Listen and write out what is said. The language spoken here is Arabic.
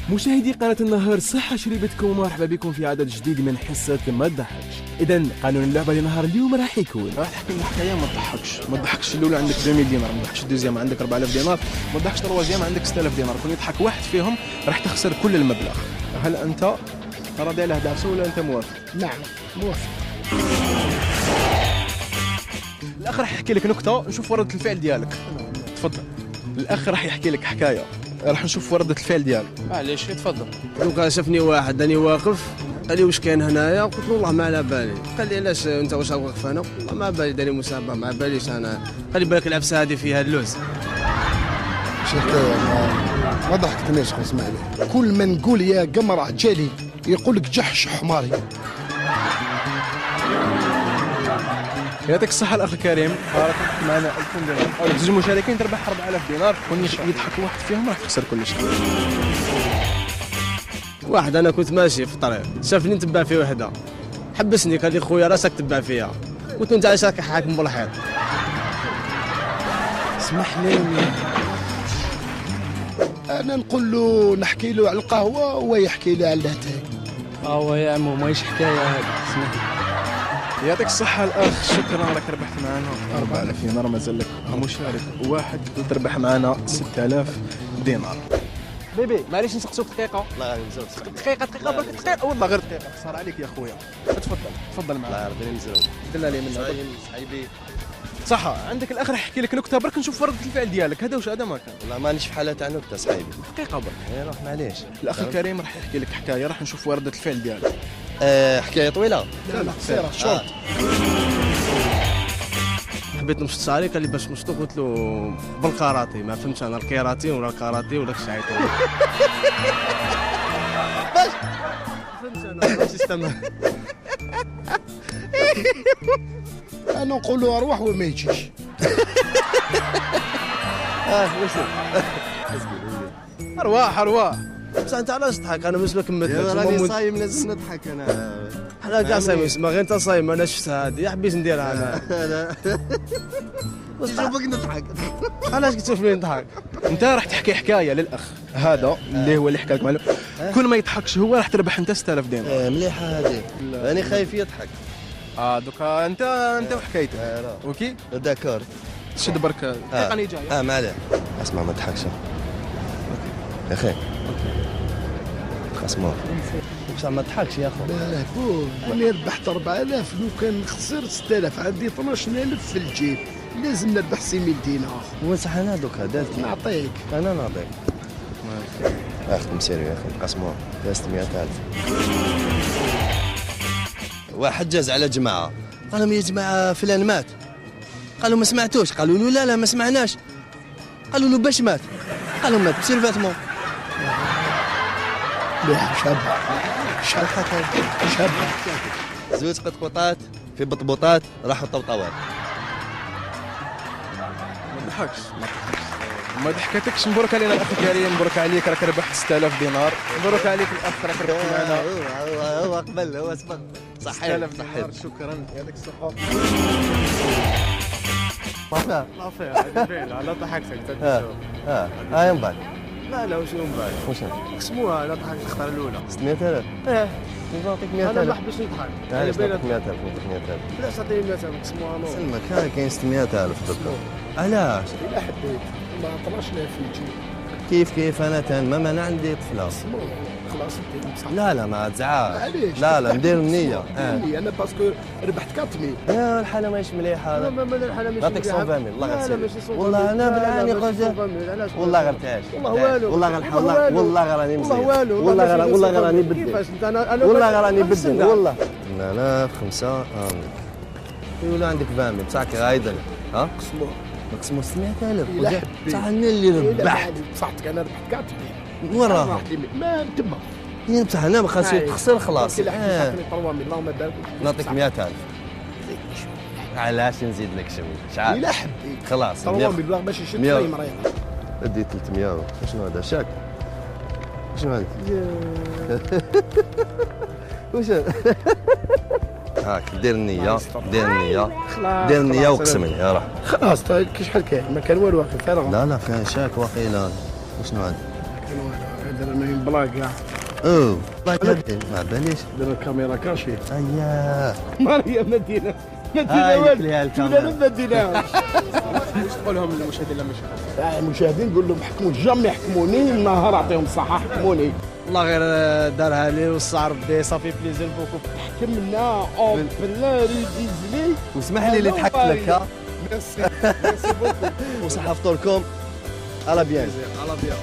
مشاهدي قناة النهار، صحة شريبتكم ومرحبا بكم في عدد جديد من حصة ما تضحكش. إذا قانون اللعبة لنهار اليوم راح يكون راح تحكي لنا حكاية ما تضحكش. الأولى عندك 2000 دينار، ما تضحكش الدوزيام عندك 4000 دينار، ما تضحكش التروازيام عندك 6000 دينار. كون يضحك واحد فيهم راح تخسر كل المبلغ. هل أنت راضي على هداسة ولا أنت موافق؟ نعم موافق. الأخ راح يحكي لك نكتة نشوف وردة الفعل ديالك. تفضل. الأخ راح يحكي لك حكاية راح نشوف وردة الفعل ديالك. معليش تفضل. دوكا شافني واحد راني واقف قال لي واش كاين هنايا، قلت له والله ما على بالي. قال لي علاش انت واش واقف هنا؟ والله ما بالي داري مسابقه ما باليش انا. قال لي بالك العفسه هذه فيها اللوز. شي حكايه ما ضحكتنيش اسمع لي. كل ما نقول يا قمر جالي يقول لك جحش حماري. يعطيك الصحة الأخ الكريم، راك تحكي معنا 2000 دينار أو زوج مشاركين تربح 4000 دينار. كون يضحك واحد فيهم راح تخسر كل شيء. واحد انا كنت ماشي في الطريق شافني نتبع في وحده حبسني قال لي خويا راسك تبع فيها. قلت له انت علاش راك حاكم بالحيط؟ اسمح لي انا نقول له نحكي له على القهوه وهو يحكي لي على الاتاي. قهوة يا عمو ماهيش حكاية هذه. اسمح لي. يعطيك الصحة الأخ، شكرا راك ربحت معنا 4000 دينار. مازال لك مشارك واحد تربح معنا 6000 دينار. بيبي معليش نسقسوك دقيقة. الله غير نزلو دقيقة برك دقيقة والله غير دقيقة. صار عليك يا خويا. تفضل معنا. الله يرضي نزلو دلنا لي منها. صايم صحيبي. صح عندك الأخ راح يحكي لك نكتة برك نشوف وردة الفعل ديالك. هذا واش هذا ما كان. والله مانيش في حالة تاع نكتة صحيبي. دقيقة برك. روح معليش. الأخ الكريم راح يحكي لك حكاية راح نشوف وردة الفعل ديالك. حكاية طويلة. لا سير شورت. حبيت نمشط شعري قال لي باش نمشطو قلت له بالكاراتي. ما فهمتش انا الكيراتين ولا الكاراتي ولا الشعيطه. باش فهمت انا السيستم. انا نقول له اروح وما يجيش. أرواح. بصح انت علاش تضحك؟ انا مش كملت يا راني لك. صايم لازم نضحك انا. حنا كاع صايمين ما غير انت صايم انا شفتها هذه حبيت نديرها انا. نشوفك نضحك. علاش كتشوفني نضحك؟ انت راح تحكي حكايه للاخ هذا اللي هو اللي حكى لك معلوم. كل ما يضحكش هو راح تربح انت 6000 دينار. مليحة هذه. راني خايف يضحك. دوكا انت وحكايتك. اوكي داكور. شد برك دقيقه راني جاي. ما عليه. اسمع ما تضحكش. يا اخي. خصمو. بصح ما تضحكش يا اخو. لا بو انا ربحت 4000 لو كان خسرت 6000 عندي 12000 في الجيب لازم نربح 6000 دينار. وين صح انا دوكا دارت نعطيك انا نعطيك. اخذ مسيري يا اخي نقسموه 300000. واحد جاز على جماعه قال لهم يا جماعه فلان مات. قالوا ما سمعتوش. قالوا له لا ما سمعناش. قالوا له باش مات. قال لهم مات بسيرفاتمون. لا شاب زوج قطقطات في بطبوطات راحوا طوطوات. ما ضحكتكش. مبروك علينا الاخ الكريم، مبروك عليك راك ربحت 6000 دينار. مبروك عليك الاخ راك ربحت معنا. هو قبل هو سبق. صحيح 6000 دينار. شكرا يعطيك الصحه. صافي هذه باينة على ضحكتك. هاي من بعد لا وشنو من بعد؟ واش قسموها على ضحك الخطره الاولى. 600000. نعطيك انا ما 100000. حبيتش نضحك. علاش نعطيك 100000 نعطيك 100000. لا تعطيني 100 قسموها نور. سلمك كاين 600000 دوكا. علاش؟ الا حبيت ما عطناش له في الجيب. كيف انا ما انا عندي طفله. خلاص انت بصح. لا ما تزعلش. علاش؟ لا ندير النيه. انا باسكو ربحت 4000. يا الحاله ماهيش مليحه. لا ما الحاله ماشي نعطيك 120000 الله لا غير ماشي 120000. والله انا بالعاني قلت والله غير تعاش. والله والو. والله غير والله غير راني مزيان. والله والو. والله غير راني بدل. كيفاش انت انا والله غير راني بدل والله. 8000 5 يقولوا عندك 20000 بصح غايدن. ها قسموه نقسموا 600000. إلا حبيت. صح انا اللي ربحت. صحتك انا ربحت 4000. وين راهم؟ ما تما بصح انا ما خاصني تخسر خلاص. اللهم بارك. نعطيك 100000. علاش نزيد لك شويه شحال؟ الا حبيت خلاص طلعوا بالله باش يشد 100. شويه مريضه. ادي 300. شنو هذا شاك؟ شنو هذا؟ واش هاك دير النية دير النية وقسم لي يا روح. خلاص كي شحال كاين ما كان والو واقف فارغ. لا فيها شاك واقيلا. وشنو هذا؟ دار انا بلاك كاع اوه الله ما باليش دار الكاميرا كاشي اياه ماريا مدينه هاي والو ليها الكاميرا. ما مدينه واش تقول لهم للمشاهدين لما يشوفوا؟ المشاهدين نقول لهم حكموا جامي حكموني النهار اعطيهم الصحه حكموني والله غير دارها لي والصعر بدي صافي بليزير بوكو. حكمنا او بالله ريديزلي واسمح لي اللي ضحكت لك ها ميرسي ميرسي بوكو وصحة فطوركم على بيان على بيان.